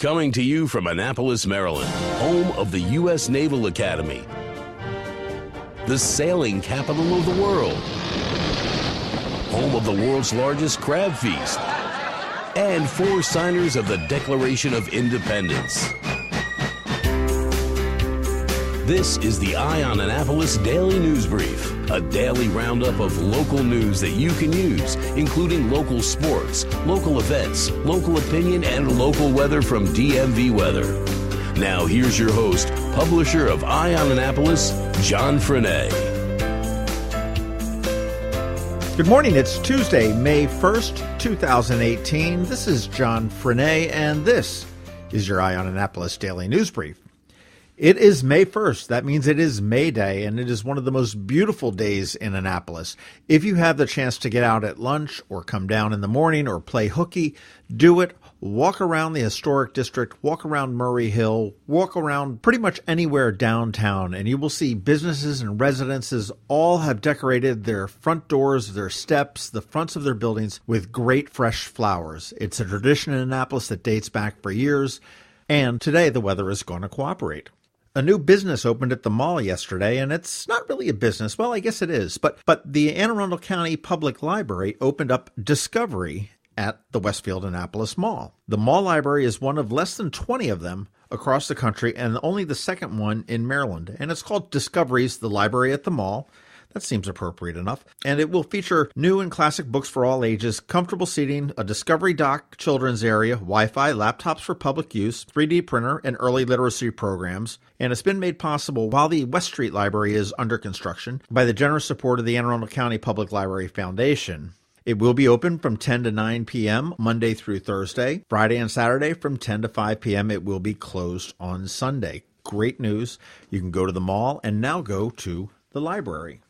Coming to you from Annapolis, Maryland, home of the U.S. Naval Academy, the sailing capital of the world, home of the world's largest crab feast, and 4 signers of the Declaration of Independence. This is the Eye on Annapolis Daily News Brief, a daily roundup of local news that you can use, including local sports, local events, local opinion, and local weather from DMV Weather. Now here's your host, publisher of Eye on Annapolis, John Frenaye. Good morning. It's Tuesday, May 1st, 2018. This is John Frenaye, and this is your Eye on Annapolis Daily News Brief. It is May 1st. That means it is May Day, and it is one of the most beautiful days in Annapolis. If you have the chance to get out at lunch or come down in the morning or play hooky, do it. Walk around the historic district, walk around Murray Hill, walk around pretty much anywhere downtown, and you will see businesses and residences all have decorated their front doors, their steps, the fronts of their buildings with great fresh flowers. It's a tradition in Annapolis that dates back for years, and today the weather is going to cooperate. A new business opened at the mall yesterday, and it's not really a business. Well, I guess it is. But the Anne Arundel County Public Library opened up Discovery at the Westfield Annapolis Mall. The mall library is one of less than 20 of them across the country and only the second one in Maryland. And it's called Discovery's The Library at the Mall. That seems appropriate enough. And it will feature new and classic books for all ages, comfortable seating, a Discovery Dock children's area, Wi-Fi, laptops for public use, 3D printer, and early literacy programs. And it's been made possible while the West Street Library is under construction by the generous support of the Anne Arundel County Public Library Foundation. It will be open from 10 to 9 p.m. Monday through Thursday. Friday and Saturday from 10 to 5 p.m. It will be closed on Sunday. Great news. You can go to the mall and now go to the library.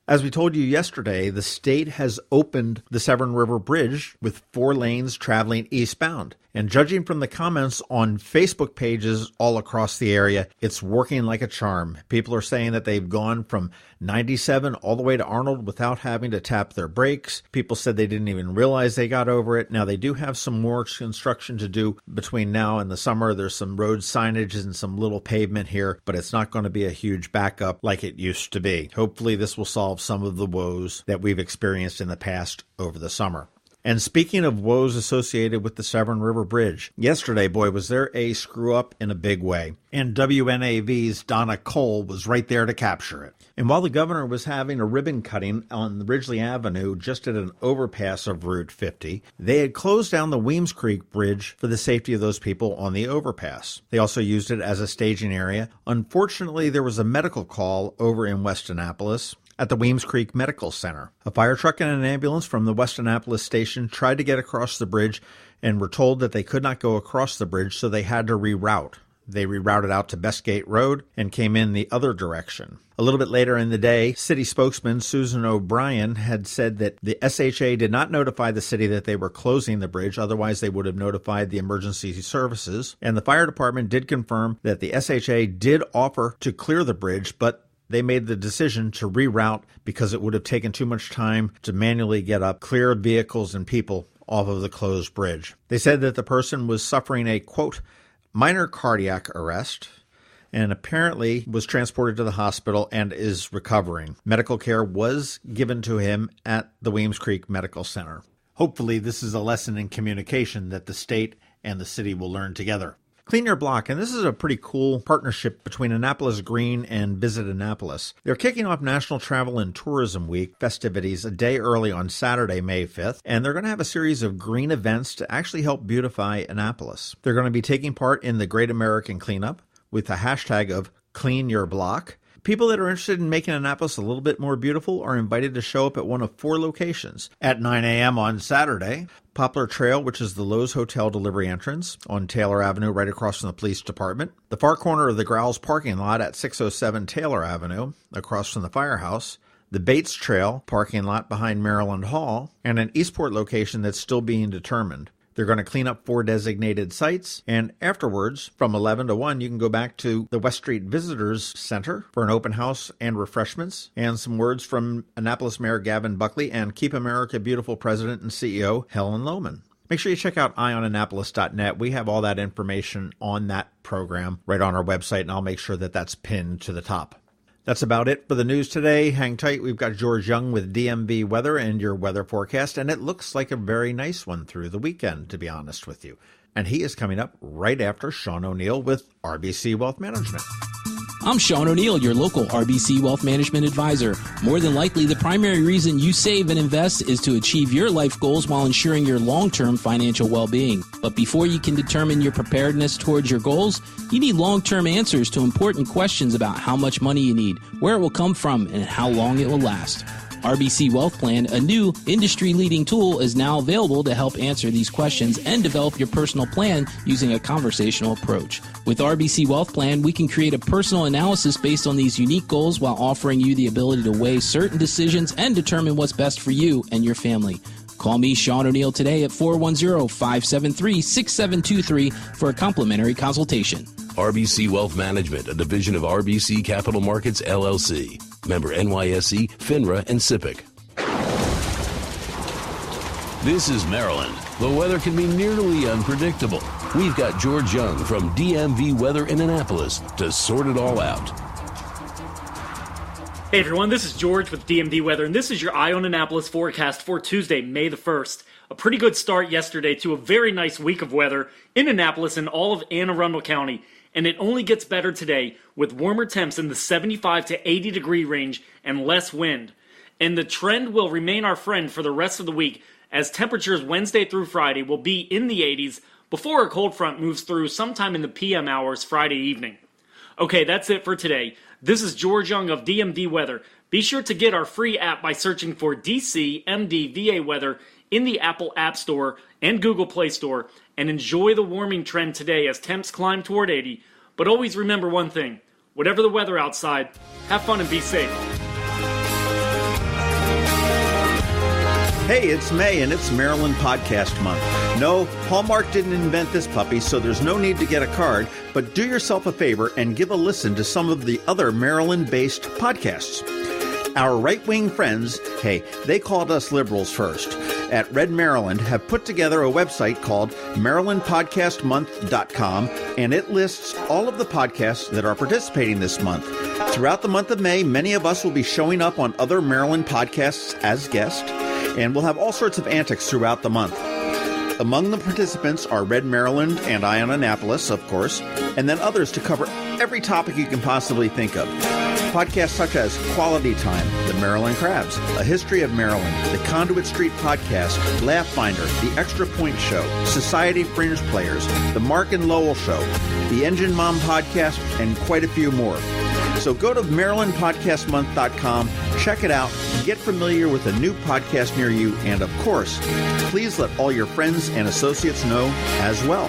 As we told you yesterday, the state has opened the Severn River Bridge with 4 lanes traveling eastbound. And judging from the comments on Facebook pages all across the area, it's working like a charm. People are saying that they've gone from 97 all the way to Arnold without having to tap their brakes. People said they didn't even realize they got over it. Now, they do have some more construction to do between now and the summer. There's some road signage and some little pavement here, but it's not going to be a huge backup like it used to be. Hopefully, this will solve some of the woes that we've experienced in the past over the summer. And speaking of woes associated with the Severn River Bridge, yesterday, boy, was there a screw-up in a big way. And WNAV's Donna Cole was right there to capture it. And while the governor was having a ribbon cutting on Ridgely Avenue just at an overpass of Route 50, they had closed down the Weems Creek Bridge for the safety of those people on the overpass. They also used it as a staging area. Unfortunately, there was a medical call over in West Annapolis at the Weems Creek Medical Center. A fire truck and an ambulance from the West Annapolis station tried to get across the bridge and were told that they could not go across the bridge, so they had to reroute. They rerouted out to Bestgate Road and came in the other direction. A little bit later in the day, city spokesman Susan O'Brien had said that the SHA did not notify the city that they were closing the bridge, otherwise they would have notified the emergency services. And the fire department did confirm that the SHA did offer to clear the bridge, but they made the decision to reroute because it would have taken too much time to manually get up, clear vehicles and people off of the closed bridge. They said that the person was suffering a, quote, minor cardiac arrest and apparently was transported to the hospital and is recovering. Medical care was given to him at the Weems Creek Medical Center. Hopefully this is a lesson in communication that the state and the city will learn together. Clean Your Block, and this is a pretty cool partnership between Annapolis Green and Visit Annapolis. They're kicking off National Travel and Tourism Week festivities a day early on Saturday, May 5th, and they're going to have a series of green events to actually help beautify Annapolis. They're going to be taking part in the Great American Cleanup with the hashtag of Clean Your Block. People that are interested in making Annapolis a little bit more beautiful are invited to show up at one of 4 locations. At 9 a.m. on Saturday, Poplar Trail, which is the Lowe's Hotel delivery entrance on Taylor Avenue right across from the police department. The far corner of the Growls parking lot at 607 Taylor Avenue across from the firehouse. The Bates Trail parking lot behind Maryland Hall. And an Eastport location that's still being determined. They're going to clean up 4 designated sites, and afterwards, from 11 to 1, you can go back to the West Street Visitors Center for an open house and refreshments, and some words from Annapolis Mayor Gavin Buckley and Keep America Beautiful President and CEO Helen Lohman. make sure you check out eyeonannapolis.net. We have all that information on that program right on our website, and I'll make sure that that's pinned to the top. That's about it for the news today. Hang tight. We've got George Young with DMV Weather and your weather forecast, and it looks like a very nice one through the weekend, to be honest with you. And he is coming up right after Sean O'Neill with RBC Wealth Management. I'm Sean O'Neill, your local RBC Wealth Management advisor. More than likely, the primary reason you save and invest is to achieve your life goals while ensuring your long-term financial well-being. But before you can determine your preparedness towards your goals, you need long-term answers to important questions about how much money you need, where it will come from, and how long it will last. RBC Wealth Plan, a new industry-leading tool, is now available to help answer these questions and develop your personal plan using a conversational approach. With RBC Wealth Plan, we can create a personal analysis based on these unique goals while offering you the ability to weigh certain decisions and determine what's best for you and your family. Call me, Sean O'Neill, today at 410-573-6723 for a complimentary consultation. RBC Wealth Management, a division of RBC Capital Markets, LLC. Member NYSE, FINRA, and SIPC. This is Maryland. The weather can be nearly unpredictable. We've got George Young from DMV Weather in Annapolis to sort it all out. Hey everyone, this is George with DMV Weather, and this is your Eye on Annapolis forecast for Tuesday, May the 1st. A pretty good start yesterday to a very nice week of weather in Annapolis and all of Anne Arundel County. And it only gets better today with warmer temps in the 75 to 80 degree range and less wind. And the trend will remain our friend for the rest of the week as temperatures Wednesday through Friday will be in the 80s before a cold front moves through sometime in the PM hours Friday evening. Okay, that's it for today. This is George Young of DMV Weather. Be sure to get our free app by searching for DCMDVA Weather in the Apple App Store and Google Play Store, and enjoy the warming trend today as temps climb toward 80. But always remember one thing, whatever the weather outside, have fun and be safe. Hey, it's May and it's Maryland Podcast Month. No, Hallmark didn't invent this puppy, so there's no need to get a card, but do yourself a favor and give a listen to some of the other Maryland-based podcasts. Our right-wing friends, hey, they called us liberals first, at Red Maryland have put together a website called MarylandPodcastMonth.com, and it lists all of the podcasts that are participating this month. Throughout the month of May, many of us will be showing up on other Maryland podcasts as guests, and we'll have all sorts of antics throughout the month. Among the participants are Red Maryland and Eye on Annapolis, of course, and then others to cover every topic you can possibly think of. Podcasts such as Quality Time, The Maryland Crabs, A History of Maryland, The Conduit Street Podcast, Laugh Finder, The Extra Point Show, Society Fringe Players, The Mark and Lowell Show, The Engine Mom Podcast, and quite a few more. So go to MarylandPodcastMonth.com, check it out, get familiar with a new podcast near you, and of course, please let all your friends and associates know as well.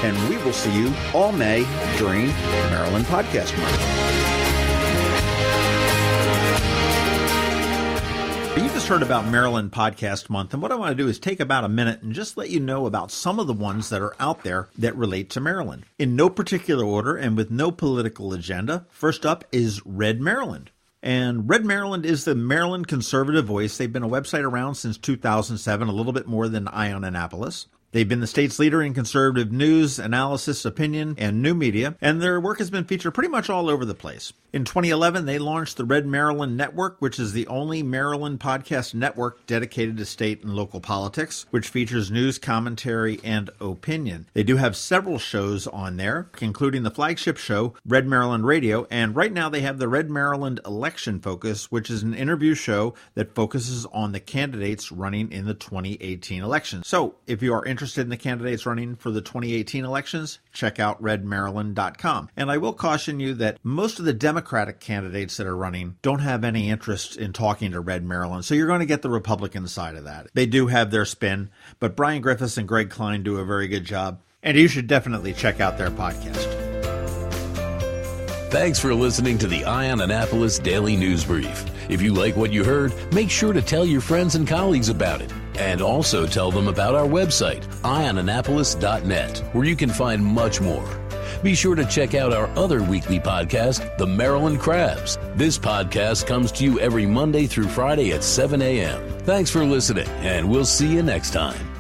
And we will see you all May during Maryland Podcast Month. You just heard about Maryland Podcast Month, and what I want to do is take about a minute and just let you know about some of the ones that are out there that relate to Maryland. In no particular order and with no political agenda, first up is Red Maryland. And Red Maryland is the Maryland conservative voice. They've been a website around since 2007, a little bit more than Eye on Annapolis. They've been the state's leader in conservative news, analysis, opinion, and new media, and their work has been featured pretty much all over the place. In 2011, they launched the Red Maryland Network, which is the only Maryland podcast network dedicated to state and local politics, which features news, commentary, and opinion. They do have several shows on there, including the flagship show, Red Maryland Radio, and right now they have the Red Maryland Election Focus, which is an interview show that focuses on the candidates running in the 2018 election. So, if you are interested in the candidates running for the 2018 elections, check out redmaryland.com. And I will caution you that most of the Democratic candidates that are running don't have any interest in talking to Red Maryland, so you're going to get the Republican side of that. They do have their spin, but Brian Griffiths and Greg Klein do a very good job, and you should definitely check out their podcast. Thanks for listening to the Eye on Annapolis Daily News Brief. If you like what you heard, make sure to tell your friends and colleagues about it. And also tell them about our website, eyeonannapolis.net, where you can find much more. Be sure to check out our other weekly podcast, The Maryland Crabs. This podcast comes to you every Monday through Friday at 7 a.m. Thanks for listening, and we'll see you next time.